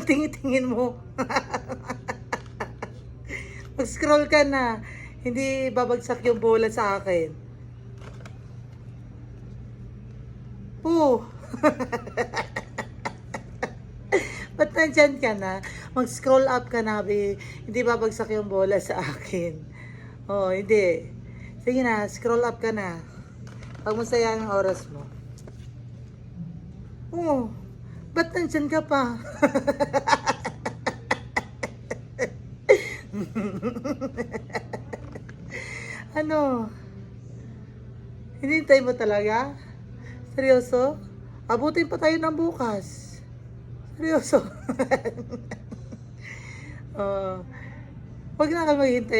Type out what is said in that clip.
tingin mo. Mag-scroll ka na. Hindi babagsak yung bola sa akin. Oo. Ba't nandyan ka na? Mag-scroll up ka na, be. Hindi babagsak yung bola sa akin. Oo, hindi. Sige na, scroll up ka na. Pag masaya ang oras mo. Oo. Ba't nandyan ka pa? Ano? Hinintay mo talaga? Seryoso? Abutin pa tayo ng bukas. Seryoso? Oh, wag na ka maghintay.